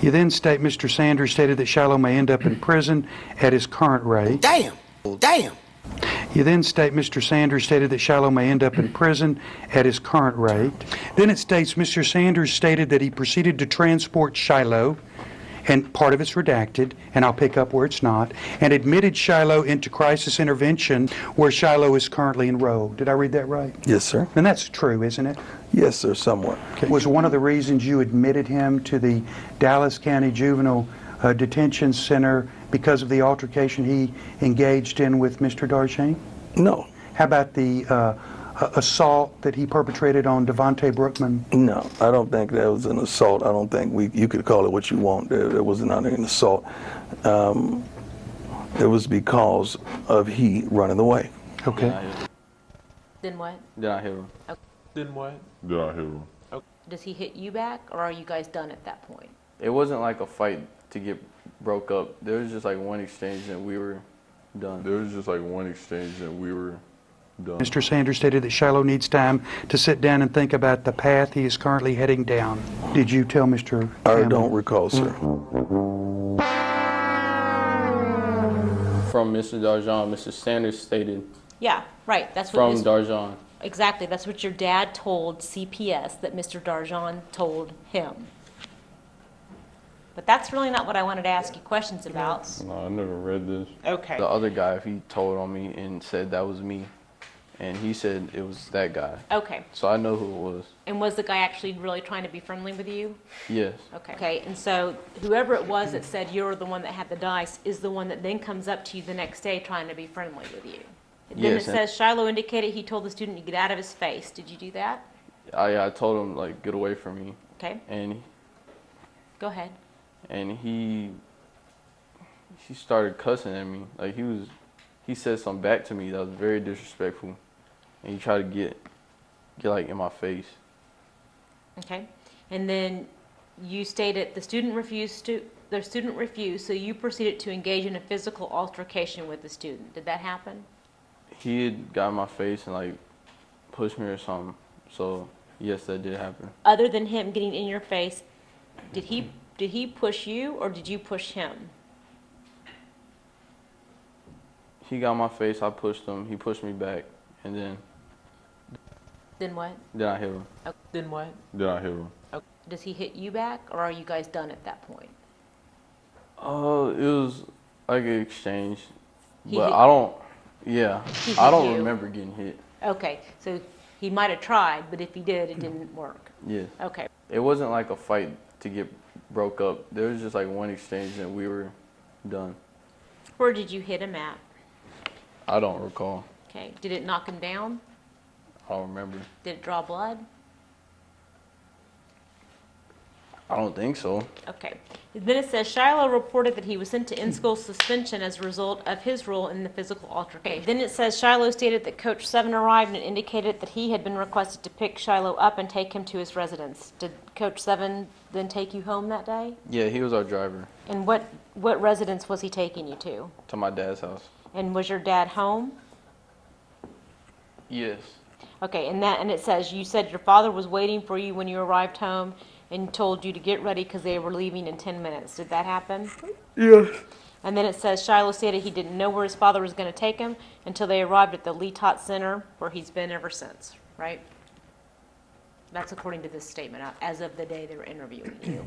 You then state Mr. Sanders stated that Shilo may end up in prison at his current rate. Damn. Damn. You then state Mr. Sanders stated that Shilo may end up in prison at his current rate. Then it states Mr. Sanders stated that he proceeded to transport Shilo, and part of it's redacted, and I'll pick up where it's not, and admitted Shilo into crisis intervention where Shilo is currently enrolled. Did I read that right? Yes, sir. And that's true, isn't it? Yes, sir, somewhat. Okay. Was one of the reasons you admitted him to the Dallas County Juvenile Detention Center because of the altercation he engaged in with Mr. Darshane? No. How about the assault that he perpetrated on Devontae Brookman? No, I don't think that was an assault. I don't think you could call it what you want. There was not an assault. It was because of he running away. Okay. Then what? Did I hit him? Okay. Then what? Did I hit him? Does he hit you back, or are you guys done at that point? It wasn't like a fight to get broke up. There was just like one exchange and we were done. There was just like one exchange and we were done. Mr. Sanders stated that Shilo needs time to sit down and think about the path he is currently heading down. Did you tell Mr. I Campbell? don't recall, sir. From Mr. Darjan, Mr. Sanders stated Yeah, right. That's what from Mr. Darjan. Exactly. That's what your dad told CPS that Mr. Darjan told him. But that's really not what I wanted to ask you questions about. No, I never read this. Okay. The other guy, he told on me and said that was me. And he said it was that guy. Okay. So I know who it was. And was the guy actually really trying to be friendly with you? Yes. Okay. Okay. And so whoever it was that said you're the one that had the dice is the one that then comes up to you the next day trying to be friendly with you. Then Yes, it says Shilo indicated he told the student to get out of his face. Did you do that? I told him like get away from me. Okay. And Go ahead. he started cussing at me. Like he said something back to me that was very disrespectful. And he tried to get like in my face. Okay. And then you stated the student refused, so you proceeded to engage in a physical altercation with the student. Did that happen? He had got in my face and like pushed me or something. So yes, that did happen. Other than him getting in your face, did he push you or did you push him? He got in my face, I pushed him, he pushed me back, and then what? I hit him. Then what? Did I hit him? Does he hit you back or are you guys done at that point? It was like an exchange. He But hit- I don't, yeah, He hit I don't you. remember getting hit. Okay, so he might have tried, but if he did, it didn't work. Yeah. Okay. It wasn't like a fight to get broke up. There was just like one exchange and we were done. Where did you hit him at? I don't recall. Okay. Did it knock him down? I don't remember. Did it draw blood? I don't think so. Okay. Then it says Shilo reported that he was sent to in-school suspension as a result of his role in the physical altercation. Then it says Shilo stated that Coach Seven arrived and indicated that he had been requested to pick Shilo up and take him to his residence. Did Coach Seven then take you home that day? Yeah, he was our driver And what residence was he taking you to? to my dad's house. And was your dad home? Yes. Okay, and it says you said your father was waiting for you when you arrived home and told you to get ready because they were leaving in 10 minutes. Did that happen? Yes. And then it says Shilo stated he didn't know where his father was going to take him until they arrived at the Lee Tot Center, where he's been ever since, right? That's according to this statement, as of the day they were interviewing you.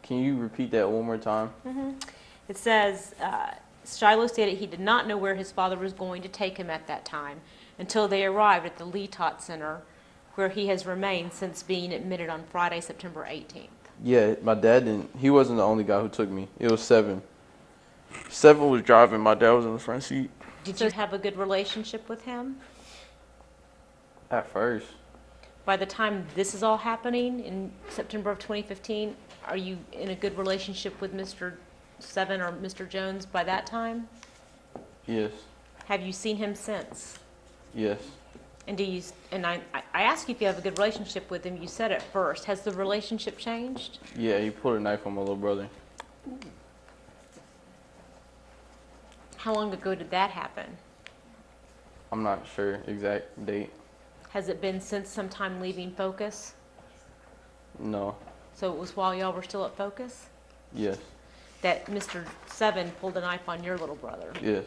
Can you repeat that one more time? It says Shilo stated he did not know where his father was going to take him at that time until they arrived at the Lee Tot Center, where he has remained since being admitted on Friday, September 18th. Yeah, my dad didn't. He wasn't the only guy who took me. It was Seven. Seven was driving. My dad was in the front seat. Did you have a good relationship with him? At first. By the time this is all happening in September of 2015, are you in a good relationship with Mr. Seven or Mr. Jones by that time? Yes. Have you seen him since? Yes. And I asked you if you have a good relationship with him. You said it first. Has the relationship changed? Yeah, he pulled a knife on my little brother. How long ago did that happen? I'm not sure exact date. Has it been since sometime leaving Focus? No. So it was while y'all were still at Focus? Yes. That Mr. Seven pulled a knife on your little brother. Yes.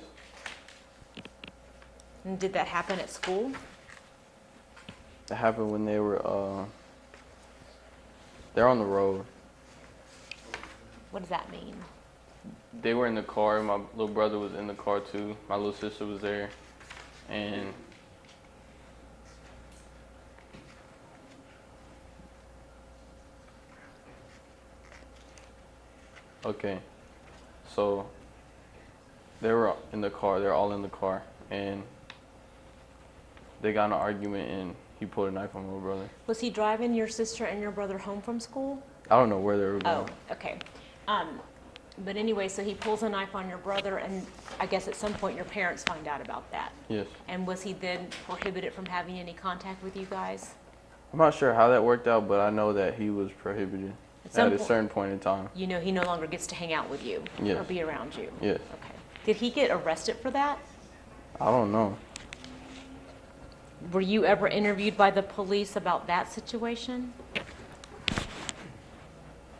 And did that happen at school? That happened when they're on the road. What does that mean? They were in the car. My little brother was in the car too. My little sister was there, and okay, so they were in the car. They're all in the car, and they got in an argument, and he pulled a knife on my little brother. Was he driving your sister and your brother home from school? I don't know where they were going. Oh, okay. But anyway, so he pulls a knife on your brother, and I guess at some point your parents find out about that. Yes. And was he then prohibited from having any contact with you guys? I'm not sure how that worked out, but I know that he was prohibited some at a point- certain point in time. You know he no longer gets to hang out with you Yes. or be around you? Yes. Okay. Did he get arrested for that? I don't know. Were you ever interviewed by the police about that situation?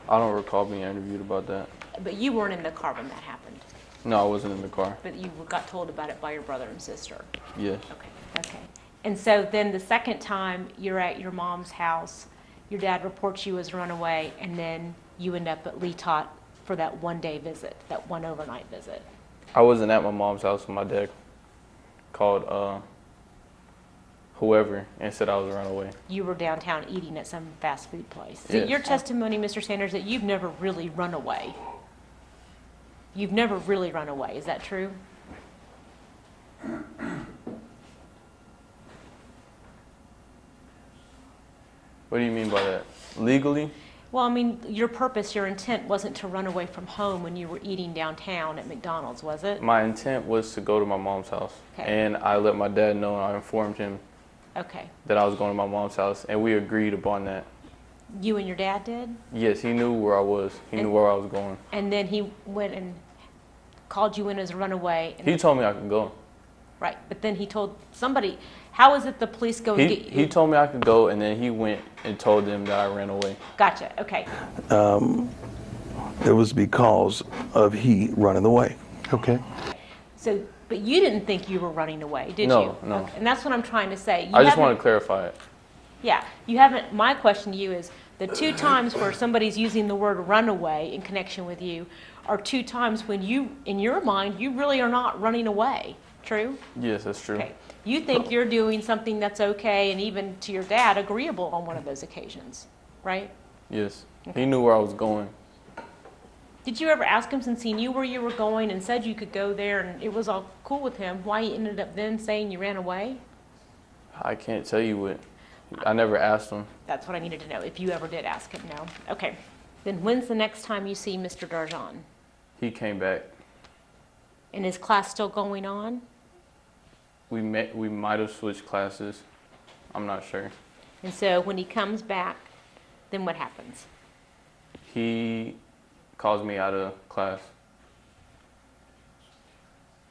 I don't recall being interviewed about that. But you weren't in the car when that happened, No, I wasn't in the car. but you got told about it by your brother and sister. Yes. Okay. And so then the second time you're at your mom's house, your dad reports you as a runaway, and then you end up at Lee Tot for that one-day visit, that one overnight visit. I wasn't at my mom's house when my dad called whoever and said I was a runaway. You were downtown eating at some fast food place. So Yes. your testimony, Mr. Sanders, that you've never really run away. You've never really run away. Is that true? What do you mean by that? Legally? Well, I mean, your purpose, your intent wasn't to run away from home when you were eating downtown at McDonald's, was it? My intent was to go to my mom's house. Okay. And I let my dad know, and I informed him Okay. that I was going to my mom's house, and we agreed upon that. You and your dad did? Yes, he knew where I was. He knew where I was going. And then he went and called you in as a runaway. And He told me I could go. right, but then he told somebody, how is it the police go and get you? He told me I could go, and then he went and told them that I ran away. Gotcha, okay. It was because of he running away. Okay. So, but you didn't think you were running away, did No, you? no. Okay, and that's what I'm trying to say. You I just want haven't- to clarify it. Yeah, you haven't, my question to you is, the two times where somebody's using the word runaway in connection with you are two times when you, in your mind, you really are not running away, true? Yes, that's true. Okay. You think you're doing something that's okay and even to your dad agreeable on one of those occasions, right? Yes. He knew where I was going. Did you ever ask him, since he knew where you were going and said you could go there and it was all cool with him, why he ended up then saying you ran away? I can't tell you what. I never asked him. That's what I needed to know, if you ever did ask him, no. Okay. Then when's the next time you see Mr. Darjan? He came back. And is class still going on? We might have switched classes. I'm not sure. And so when he comes back, then what happens? He calls me out of class.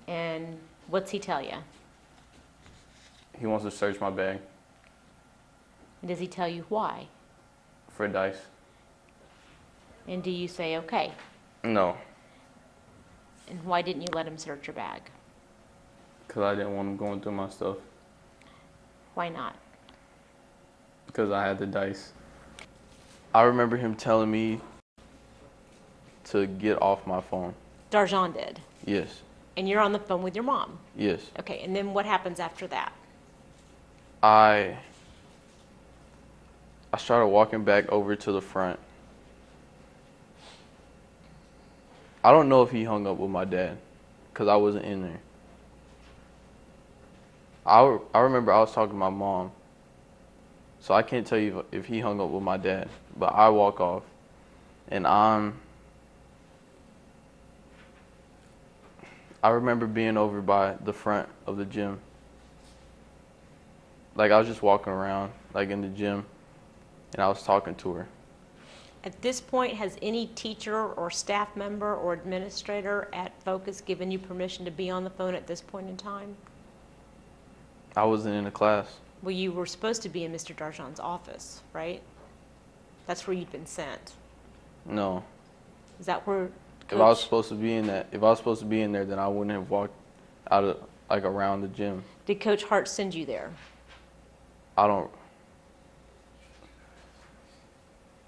And what's he tell you? He wants to search my bag And does he tell you why? for dice. And do you say, okay? No, And why didn't you let him search your bag? because I didn't want him going through my stuff. Why not? Because I had the dice. I remember him telling me to get off my phone. Darjan did. Yes, And you're on the phone with your mom. yes. Okay, and then what happens after that? I started walking back over to the front. I don't know if he hung up with my dad, because I wasn't in there. I remember I was talking to my mom, so I can't tell you if he hung up with my dad, but I walk off, and I remember being over by the front of the gym. Like, I was just walking around, like, in the gym, and I was talking to her. At this point, has any teacher or staff member or administrator at Focus given you permission to be on the phone at this point in time? I wasn't in the class. Well, you were supposed to be in Mr. Darjan's office, right? That's where you'd been sent. No. Is that where If I was Coach, supposed to be in that, if I was supposed to be in there, then I wouldn't have walked out of, like, around the gym. did Coach Hart send you there? I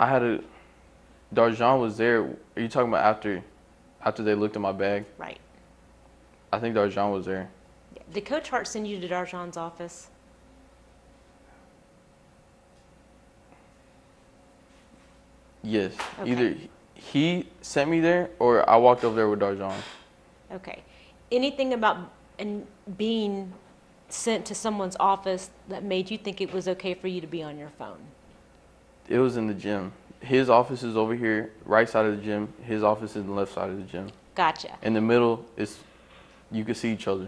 had a, Darjan was there. Are you talking about after they looked at my bag? Right. I think Darjan was there. Did Coach Hart send you to Darjan's office? Yes. Okay. Either he sent me there or I walked over there with Darjan. Okay. Anything about being sent to someone's office that made you think it was okay for you to be on your phone? It was in the gym. His office is over here, right side of the gym. His office is the left side of the gym. Gotcha. In the middle is, you can see each other.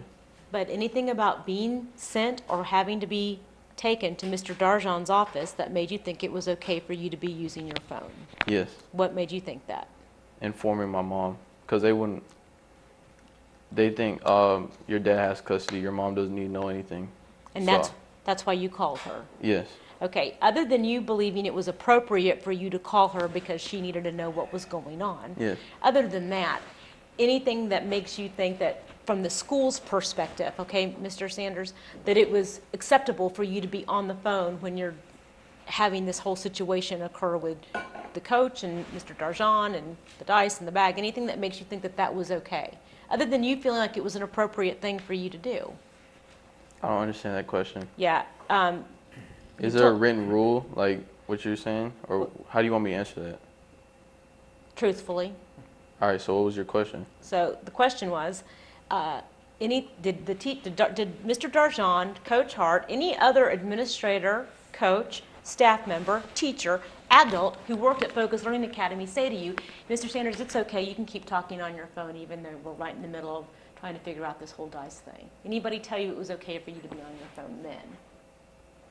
But anything about being sent or having to be taken to Mr. Darjan's office that made you think it was okay for you to be using your phone? Yes. What made you think that? Informing my mom, because they think your dad has custody, your mom doesn't need to know anything. And So, that's why you called her. yes. Okay, other than you believing it was appropriate for you to call her because she needed to know what was going on. Yes. Other than that, anything that makes you think that from the school's perspective, okay, Mr. Sanders, that it was acceptable for you to be on the phone when you're having this whole situation occur with the coach and Mr. Darjan and the dice and the bag, anything that makes you think that that was okay, other than you feeling like it was an appropriate thing for you to do? I don't understand that question. Yeah. Is there a written rule, like what you're saying? Or how do you want me to answer that? Truthfully. All right, so what was your question? So the question was, did Mr. Darjan, Coach Hart, any other administrator, coach, staff member, teacher, adult who worked at Focus Learning Academy say to you, Mr. Sanders, it's okay, you can keep talking on your phone even though we're right in the middle of trying to figure out this whole dice thing? Anybody tell you it was okay for you to be on your phone then?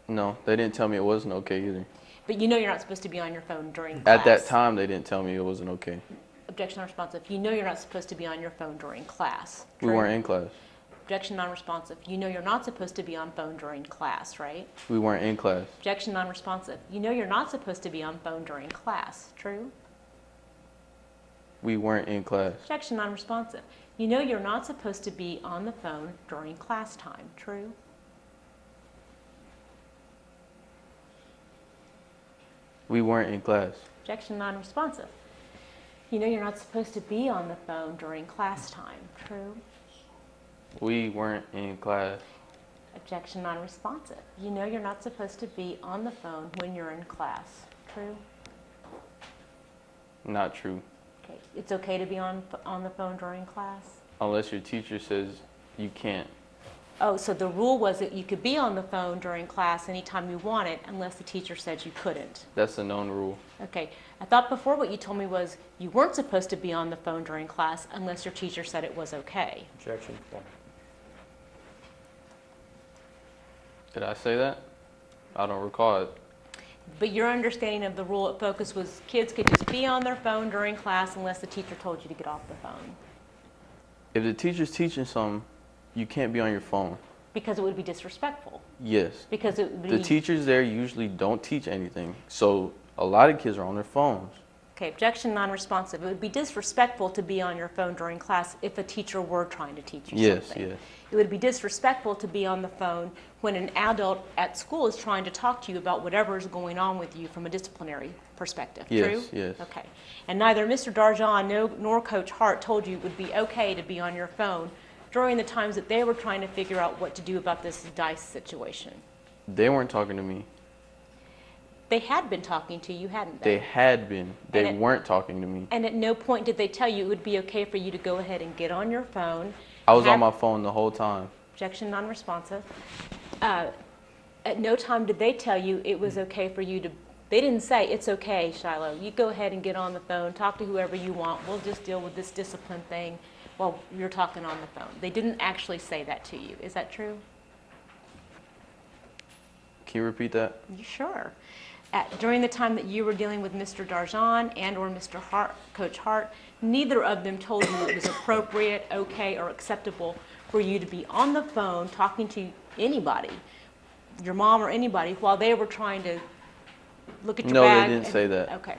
No, they didn't tell me it wasn't okay either. But you know you're not supposed to be on your phone during class. At that time, they didn't tell me it wasn't okay. Objection non-responsive. You know you're not supposed to be on your phone during class. We True? weren't in class. Objection non-responsive. You know you're not supposed to be on phone during class, right? We weren't in class. Objection non-responsive. You know you're not supposed to be on phone during class. True? We weren't in class. Objection non-responsive. You know you're not supposed to be on the phone during class time. True? We weren't in class. Objection non-responsive. You know you're not supposed to be on the phone during class time. True? We weren't in class. Objection non-responsive. You know you're not supposed to be on the phone when you're in class. True? Not true. Okay. It's okay to be on the phone during class? Unless your teacher says you can't. Oh, so the rule was that you could be on the phone during class anytime you wanted unless the teacher said you couldn't. That's a known rule. Okay. I thought before what you told me was you weren't supposed to be on the phone during class unless your teacher said it was okay. Objection. Did I say that? I don't recall it. But your understanding of the rule at Focus was kids could just be on their phone during class unless the teacher told you to get off the phone. If the teacher's teaching something, you can't be on your phone. Because it would be disrespectful. Yes. Because it would be... The teachers there usually don't teach anything. So a lot of kids are on their phones. Okay, objection non-responsive. It would be disrespectful to be on your phone during class if a teacher were trying to teach you something. Yes. It would be disrespectful to be on the phone when an adult at school is trying to talk to you about whatever is going on with you from a disciplinary perspective. Yes, True? yes. Okay. And neither Mr. Darjan nor Coach Hart told you it would be okay to be on your phone during the times that they were trying to figure out what to do about this dice situation. They weren't talking to me. They had been talking to you, hadn't They they? had been. They And it- weren't talking to me. And at no point did they tell you it would be okay for you to go ahead and get on your phone. I was have- on my phone the whole time. Objection non-responsive. At no time did they tell you it was okay for you to, they didn't say, it's okay, Shilo, you go ahead and get on the phone, talk to whoever you want, we'll just deal with this discipline thing while you're talking on the phone. They didn't actually say that to you. Is that true? Can you repeat that? You sure? During the time that you were dealing with Mr. Darjan and or Mr. Hart, Coach Hart, neither of them told you it was appropriate, okay, or acceptable for you to be on the phone talking to anybody, your mom or anybody, while they were trying to look at your No, they bag. didn't say that. Okay.